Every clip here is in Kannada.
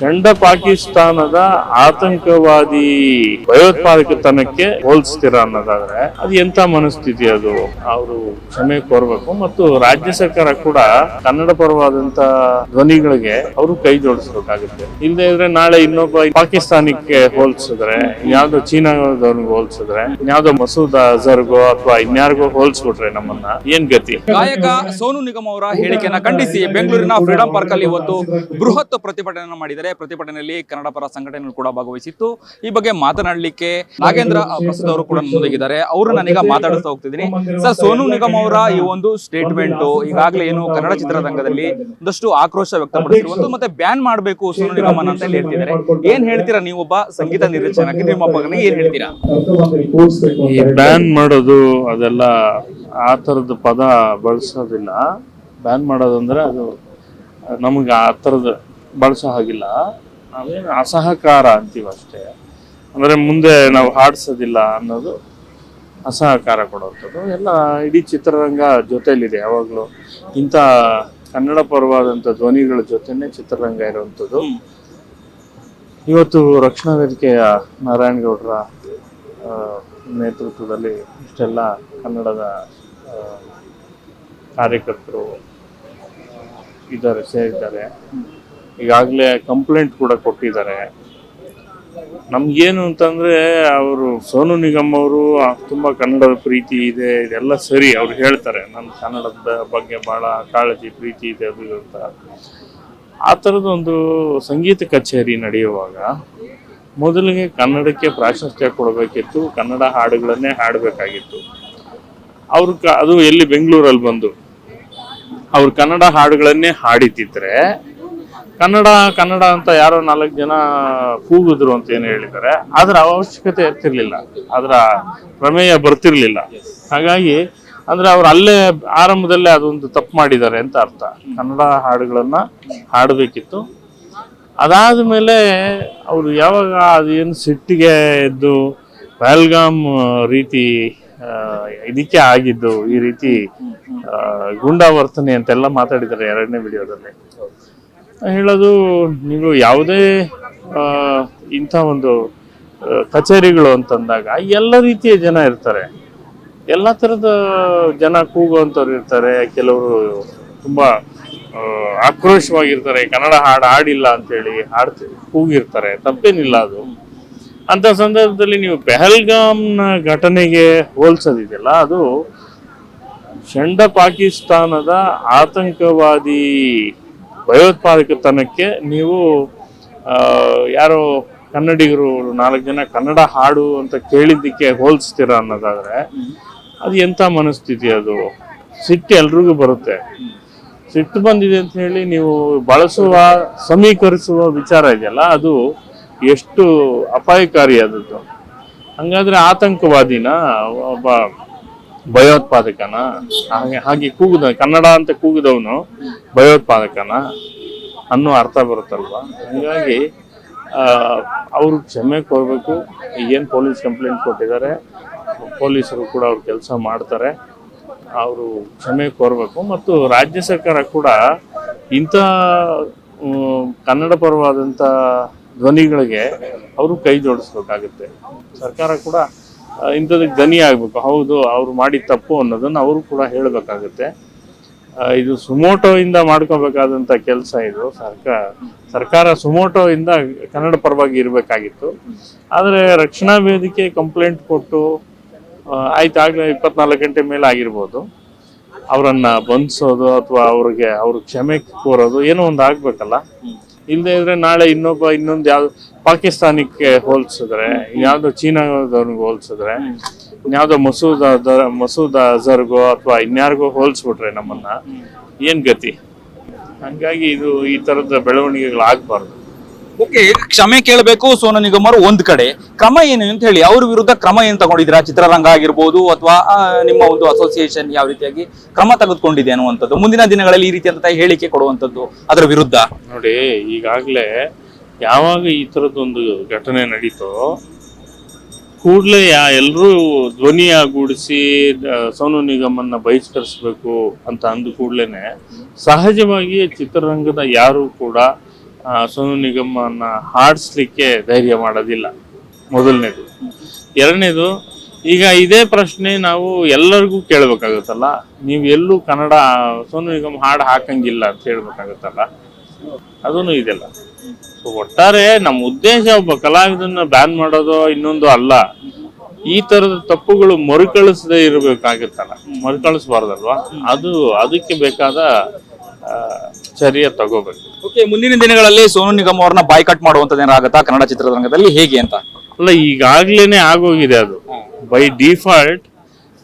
ಚಂಡ ಪಾಕಿಸ್ತಾನದ ಆತಂಕವಾದಿ ಭಯೋತ್ಪಾದಕತನಕ್ಕೆ ಹೋಲಿಸ್ತೀರ ಅನ್ನೋದಾದ್ರೆ ಅದು ಎಂತ ಮನಸ್ಥಿತಿ ಅದು. ಅವರು ಕ್ಷಮೆ ಕೋರ್ಬೇಕು ಮತ್ತು ರಾಜ್ಯ ಸರ್ಕಾರ ಕೂಡ ಕನ್ನಡ ಪರವಾದಂತ ಧ್ವನಿಗಳಿಗೆ ಅವರು ಕೈ ಜೋಡಿಸಬೇಕಾಗುತ್ತೆ. ಇಲ್ಲದೆ ಇದ್ರೆ ನಾಳೆ ಇನ್ನೊಬ್ಬ ಪಾಕಿಸ್ತಾನಕ್ಕೆ ಹೋಲಿಸಿದ್ರೆ, ಇನ್ಯಾವುದೋ ಚೀನಾದವ್ರಿಗೆ ಹೋಲಿಸಿದ್ರೆ, ಇನ್ಯಾವುದೋ ಮಸೂದ್ ಅಜರ್ಗೋ ಅಥವಾ ಇನ್ಯಾರಿಗೋ ಹೋಲಿಸ್ಬಿಟ್ರೆ ನಮ್ಮನ್ನ ಏನ್ ಗತಿ? ಗಾಯಕ ಸೋನು ನಿಗಮ್ ಅವರ ಹೇಳಿಕೆಯನ್ನ ಖಂಡಿಸಿ ಬೆಂಗಳೂರಿನ ಫ್ರೀಡಂ ಪಾರ್ಕ್ ಅಲ್ಲಿ ಇವತ್ತು ಬೃಹತ್ ಪ್ರತಿಭಟನೆ ಮಾಡಿದ್ದಾರೆ. ಪ್ರತಿಭಟನೆಯಲ್ಲಿ ಕನ್ನಡ ಪರ ಸಂಘಟನೆಗಳು ಕೂಡ ಭಾಗವಹಿಸಿತ್ತು. ಈ ಬಗ್ಗೆ ಮಾತನಾಡಲಿಕ್ಕೆ ನಾಗೇಂದ್ರ ಪ್ರಸಾದ್ ಅವರು ಕೂಡ ಮುಂದಾಗಿದ್ದಾರೆ. ಅವರು ನಾನೀಗ ಮಾತಾಡಿಸ್ತಾ ಹೋಗ್ತಿದ್ದೀನಿ. ಸರ್, ಸೋನು ನಿಗಮ್ ಅವರ ಈ ಒಂದು ಸ್ಟೇಟ್ಮೆಂಟ್ ಈಗಾಗಲೇ ಏನು ಕನ್ನಡ ಚಿತ್ರರಂಗದಲ್ಲಿ ಒಂದಷ್ಟು ಆಕ್ರೋಶ ವ್ಯಕ್ತಪಡಿಸಿರುವಂತ ಮತ್ತೆ ಬ್ಯಾನ್ ಮಾಡಬೇಕು ಸೋನು ನಿಗಮ್ ಅಂತ ಹೇಳ್ತಿದ್ದಾರೆ. ಏನ್ ಹೇಳ್ತೀರಾ ನೀವು ಒಬ್ಬ ಸಂಗೀತ ನಿರ್ದೇಶಕನಾಗಿ, ನಿಮ್ಮ ಬಗ್ಗೆ ಏನ್ ಹೇಳ್ತೀರಾ? ಈ ಬ್ಯಾನ್ ಮಾಡೋದು ಅದೆಲ್ಲ ಆ ತರದ ಪದ ಬಳಸೋದಿಲ್ಲ. ಬ್ಯಾನ್ ಮಾಡೋದಂದ್ರೆ ಅದು ನಮ್ಗೆ ಆ ತರದ ಬಳಸೋ ಹಾಗಿಲ್ಲ. ನಾವೇನು ಅಸಹಕಾರ ಅಂತೀವಿ ಅಷ್ಟೇ. ಅಂದ್ರೆ ಮುಂದೆ ನಾವು ಹಾಡ್ಸೋದಿಲ್ಲ ಅನ್ನೋದು ಅಸಹಕಾರ ಕೊಡುವಂಥದ್ದು. ಎಲ್ಲ ಇಡೀ ಚಿತ್ರರಂಗ ಜೊತೆಯಲ್ಲಿದೆ ಯಾವಾಗಲೂ. ಇಂಥ ಕನ್ನಡ ಪರವಾದಂಥ ಧ್ವನಿಗಳ ಜೊತೆನೆ ಚಿತ್ರರಂಗ ಇರುವಂಥದ್ದು. ಇವತ್ತು ರಕ್ಷಣಾ ವೇದಿಕೆಯ ನಾರಾಯಣಗೌಡರ ನೇತೃತ್ವದಲ್ಲಿ ಇಷ್ಟೆಲ್ಲ ಕನ್ನಡದ ಕಾರ್ಯಕರ್ತರು ಸೇರಿದ್ದಾರೆ. ಈಗಾಗಲೇ ಕಂಪ್ಲೇಂಟ್ ಕೂಡ ಕೊಟ್ಟಿದ್ದಾರೆ. ನಮ್ಗೇನು ಅಂತಂದ್ರೆ, ಅವರು ಸೋನು ನಿಗಮ್ ಅವರು ತುಂಬಾ ಕನ್ನಡದ ಪ್ರೀತಿ ಇದೆ, ಇದೆಲ್ಲ ಸರಿ. ಅವ್ರು ಹೇಳ್ತಾರೆ ನನ್ನ ಕನ್ನಡದ ಬಗ್ಗೆ ಬಹಳ ಕಾಳಜಿ ಪ್ರೀತಿ ಇದೆ ಅದು ಅಂತ. ಆ ಥರದೊಂದು ಸಂಗೀತ ಕಚೇರಿ ನಡೆಯುವಾಗ ಮೊದಲಿಗೆ ಕನ್ನಡಕ್ಕೆ ಪ್ರಾಶಸ್ತ್ಯ ಕೊಡಬೇಕಿತ್ತು, ಕನ್ನಡ ಹಾಡುಗಳನ್ನೇ ಹಾಡಬೇಕಾಗಿತ್ತು. ಅವ್ರು ಅದು ಎಲ್ಲಿ ಬೆಂಗಳೂರಲ್ಲಿ ಬಂದು ಅವ್ರು ಕನ್ನಡ ಹಾಡುಗಳನ್ನೇ ಹಾಡಿತಿದ್ರೆ ಕನ್ನಡ ಕನ್ನಡ ಅಂತ ಯಾರೋ 4 ಜನ ಕೂಗಿದ್ರು ಅಂತ ಏನು ಹೇಳಿದ್ದಾರೆ. ಅದರ ಅವಶ್ಯಕತೆ ಇರ್ತಿರ್ಲಿಲ್ಲ, ಅದರ ಪ್ರಮೇಯ ಬರ್ತಿರ್ಲಿಲ್ಲ. ಹಾಗಾಗಿ ಅಂದ್ರೆ ಅವ್ರು ಅಲ್ಲೇ ಆರಂಭದಲ್ಲೇ ಅದೊಂದು ತಪ್ಪು ಮಾಡಿದ್ದಾರೆ ಅಂತ ಅರ್ಥ. ಕನ್ನಡ ಹಾಡುಗಳನ್ನ ಹಾಡಬೇಕಿತ್ತು. ಅದಾದ್ಮೇಲೆ ಅವರು ಯಾವಾಗ ಅದೇನು ಸಿಟ್ಟಿಗೆ ಎದ್ದು ಪಹಲ್ಗಾಮ್ ರೀತಿ ಇದಕ್ಕೆ ಆಗಿದ್ದು, ಈ ರೀತಿ ಗುಂಡಾವರ್ತನೆ ಅಂತೆಲ್ಲ ಮಾತಾಡಿದ್ದಾರೆ 2ನೇ ವಿಡಿಯೋದಲ್ಲಿ. ಹೇಳೋದು, ನೀವು ಯಾವುದೇ ಇಂಥ ಒಂದು ಕಚೇರಿಗಳು ಅಂತಂದಾಗ ಎಲ್ಲ ರೀತಿಯ ಜನ ಇರ್ತಾರೆ, ಎಲ್ಲ ಥರದ ಜನ ಕೂಗುವಂಥವ್ರು ಇರ್ತಾರೆ. ಕೆಲವರು ತುಂಬಾ ಆಕ್ರೋಶವಾಗಿರ್ತಾರೆ, ಕನ್ನಡ ಹಾಡು ಹಾಡಿಲ್ಲ ಅಂತೇಳಿ ಕೂಗಿರ್ತಾರೆ, ತಪ್ಪೇನಿಲ್ಲ ಅದು. ಅಂತ ಸಂದರ್ಭದಲ್ಲಿ ನೀವು ಪಹಲ್ಗಾಮ್ನ ಘಟನೆಗೆ ಹೋಲ್ಸೋದಿದೆಯಲ್ಲ, ಅದು ಚಂಡ ಪಾಕಿಸ್ತಾನದ ಆತಂಕವಾದಿ ಭಯೋತ್ಪಾದಕತನಕ್ಕೆ ನೀವು ಯಾರೋ ಕನ್ನಡಿಗರು 4 ಜನ ಕನ್ನಡ ಹಾಡು ಅಂತ ಕೇಳಿದ್ದಕ್ಕೆ ಹೋಲಿಸ್ತೀರ ಅನ್ನೋದಾದ್ರೆ ಅದು ಎಂಥ ಮನಸ್ಥಿತಿ ಅದು. ಸಿಟ್ಟು ಎಲ್ರಿಗೂ ಬರುತ್ತೆ. ಸಿಟ್ಟು ಬಂದಿದೆ ಅಂತ ಹೇಳಿ ನೀವು ಬಳಸುವ ಸಮೀಕರಿಸುವ ವಿಚಾರ ಇದೆಯಲ್ಲ, ಅದು ಎಷ್ಟು ಅಪಾಯಕಾರಿ ಆದದ್ದು. ಹಂಗಾದ್ರೆ ಆತಂಕವಾದಿನ, ಒಬ್ಬ ಭಯೋತ್ಪಾದಕನ, ಹಾಗೆ ಕನ್ನಡ ಅಂತ ಕೂಗಿದವನು ಭಯೋತ್ಪಾದಕನ ಅನ್ನೋ ಅರ್ಥ ಬರುತ್ತಲ್ವಾ. ಹಂಗಾಗಿ ಅವರು ಕ್ಷಮೆ ಕೋರ್ಬೇಕು. ಏನು ಪೊಲೀಸ್ ಕಂಪ್ಲೇಂಟ್ ಕೊಟ್ಟಿದ್ದಾರೆ, ಪೊಲೀಸರು ಕೂಡ ಅವ್ರ ಕೆಲಸ ಮಾಡ್ತಾರೆ. ಅವರು ಕ್ಷಮೆ ಕೋರ್ಬೇಕು ಮತ್ತು ರಾಜ್ಯ ಸರ್ಕಾರ ಕೂಡ ಇಂಥ ಕನ್ನಡ ಪರವಾದಂಥ ಧ್ವನಿಗಳಿಗೆ ಅವರು ಕೈ ಜೋಡಿಸ್ಬೇಕಾಗುತ್ತೆ. ಸರ್ಕಾರ ಕೂಡ ಇಂಥದಕ್ಕೆ ಧ್ವನಿ ಆಗ್ಬೇಕು. ಹೌದು, ಅವ್ರು ಮಾಡಿದ ತಪ್ಪು ಅನ್ನೋದನ್ನು ಅವರು ಕೂಡ ಹೇಳಬೇಕಾಗುತ್ತೆ. ಇದು ಸುಮೋಟೋ ಇಂದ ಮಾಡ್ಕೋಬೇಕಾದಂಥ ಕೆಲಸ ಇದು. ಸರ್ಕಾರ ಸುಮೋಟೋ ಇಂದ ಕನ್ನಡ ಪರವಾಗಿ ಇರಬೇಕಾಗಿತ್ತು. ಆದರೆ ರಕ್ಷಣಾ ವೇದಿಕೆ ಕಂಪ್ಲೇಂಟ್ ಕೊಟ್ಟು ಆಯ್ತಾಗಲೇ 24 ಗಂಟೆ ಮೇಲೆ ಆಗಿರ್ಬೋದು, ಅವರನ್ನ ಬಂಧಿಸೋದು ಅಥವಾ ಅವ್ರ ಕ್ಷಮೆ ಕೋರೋದು ಏನೋ ಒಂದು ಆಗ್ಬೇಕಲ್ಲ. ಇಲ್ಲದೆ ಇದ್ರೆ ನಾಳೆ ಇನ್ನೊಂದು ಯಾವ್ದು ಪಾಕಿಸ್ತಾನಕ್ಕೆ ಹೋಲಿಸಿದ್ರೆ, ಯಾವ್ದೋ ಚೀನಾದವ್ರಿಗೆ ಹೋಲಿಸಿದ್ರೆ, ಇನ್ಯಾವುದೋ ಮಸೂದ್ ಅಜರ್ಗೋ ಅಥವಾ ಇನ್ಯಾರಿಗೋ ಹೋಲಿಸ್ಬಿಟ್ರೆ ನಮ್ಮನ್ನ ಏನ್ ಗತಿ? ಹಂಗಾಗಿ ಈ ತರದ ಬೆಳವಣಿಗೆಗಳು ಆಗ್ಬಾರ್ದು. ಓಕೆ, ಕ್ಷಮೆ ಕೇಳಬೇಕು ಸೋನು ನಿಗಮ್ ಅವರು ಒಂದ್ ಕಡೆ, ಕ್ರಮ ಏನು ಅಂತ ಹೇಳಿ ಅವ್ರ ವಿರುದ್ಧ ಕ್ರಮ ಏನ್ ತಗೊಂಡಿದ್ದೀರಾ? ಚಿತ್ರರಂಗ ಆಗಿರ್ಬೋದು ಅಥವಾ ನಿಮ್ಮ ಒಂದು ಅಸೋಸಿಯೇಷನ್ ಯಾವ ರೀತಿಯಾಗಿ ಕ್ರಮ ತೆಗೆದುಕೊಂಡಿದೆ ಅನ್ನುವಂಥದ್ದು, ಮುಂದಿನ ದಿನಗಳಲ್ಲಿ ಈ ರೀತಿಯಂತ ಹೇಳಿಕೆ ಕೊಡುವಂಥದ್ದು ಅದರ ವಿರುದ್ಧ? ನೋಡಿ, ಈಗಾಗಲೇ ಯಾವಾಗ ಈ ತರದೊಂದು ಘಟನೆ ನಡೀತೋ ಕೂಡಲೇ ಎಲ್ಲರೂ ಧ್ವನಿಯಾಗೂಡಿಸಿ ಸೋನು ನಿಗಮನ್ನ ಬಹಿಷ್ಕರಿಸಬೇಕು ಅಂತ ಅಂದ ಕೂಡಲೇ ಸಹಜವಾಗಿ ಚಿತ್ರರಂಗದ ಯಾರು ಕೂಡ ಸೋನು ನಿಗಮನ ಹಾಡಿಸ್ಲಿಕ್ಕೆ ಧೈರ್ಯ ಮಾಡೋದಿಲ್ಲ, ಮೊದಲನೇದು. ಎರಡನೇದು, ಈಗ ಇದೇ ಪ್ರಶ್ನೆ ನಾವು ಎಲ್ಲರಿಗೂ ಕೇಳಬೇಕಾಗುತ್ತಲ್ಲ, ನೀವು ಎಲ್ಲೂ ಕನ್ನಡ ಸೋನು ನಿಗಮ್ ಹಾಡು ಹಾಕಂಗಿಲ್ಲ ಅಂತ ಹೇಳ್ಬೇಕಾಗುತ್ತಲ್ಲ, ಅದೂ ಇದೆಲ್ಲ. ಸೊ ಒಟ್ಟಾರೆ ನಮ್ಮ ಉದ್ದೇಶ ಒಬ್ಬ ಕಲಾವಿದನ್ನ ಬ್ಯಾನ್ ಮಾಡೋದು ಇನ್ನೊಂದು ಅಲ್ಲ, ಈ ತರದ ತಪ್ಪುಗಳು ಮರುಕಳಿಸದೇ ಇರಬೇಕಾಗುತ್ತಲ್ಲ, ಮರುಕಳಿಸಬಾರ್ದಲ್ವಾ, ಅದಕ್ಕೆ ಬೇಕಾದ ಚರ್ಯೆ ತಗೋಬೇಕು. ಓಕೆ, ಮುಂದಿನ ದಿನಗಳಲ್ಲಿ ಸೋನು ನಿಗಮ್ ಅವ್ರನ್ನ ಬಾಯ್ಕಟ್ ಮಾಡುವಂತದ್ದು ಏನಾಗುತ್ತಾ ಕನ್ನಡ ಚಿತ್ರರಂಗದಲ್ಲಿ, ಹೇಗೆ ಅಂತ? ಅಲ್ಲ, ಈಗಾಗ್ಲೇನೆ ಆಗೋಗಿದೆ ಅದು. ಬೈ ಡಿಫಾಲ್ಟ್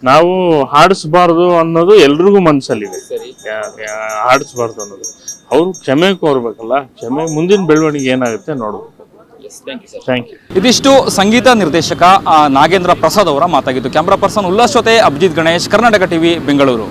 ನಾವು ಹಾಡಿಸ್ಬಾರ್ದು ಅನ್ನೋದು ಎಲ್ರಿಗೂ ಮನಸ್ಸಲ್ಲಿದೆ, ಹಾಡಿಸ್ಬಾರ್ದು ಅನ್ನೋದು. ಅವರು ಕ್ಷಮೆ ಕೋರ್ಬೇಕಲ್ಲ, ಕ್ಷಮೆ ಮುಂದಿನ ಬೆಳವಣಿಗೆ ಏನಾಗುತ್ತೆ ನೋಡ್ಬೇಕು. Thank you. ಇದಿಷ್ಟು ಸಂಗೀತ ನಿರ್ದೇಶಕ ನಾಗೇಂದ್ರ ಪ್ರಸಾದ್ ಅವರ ಮಾತಾಗಿತ್ತು. ಕ್ಯಾಮ್ರಾ ಪರ್ಸನ್ ಉಲ್ಲಾಸ್ ಜೊತೆ ಅಭಿಜಿತ್ ಗಣೇಶ್, ಕರ್ನಾಟಕ ಟಿವಿ, ಬೆಂಗಳೂರು.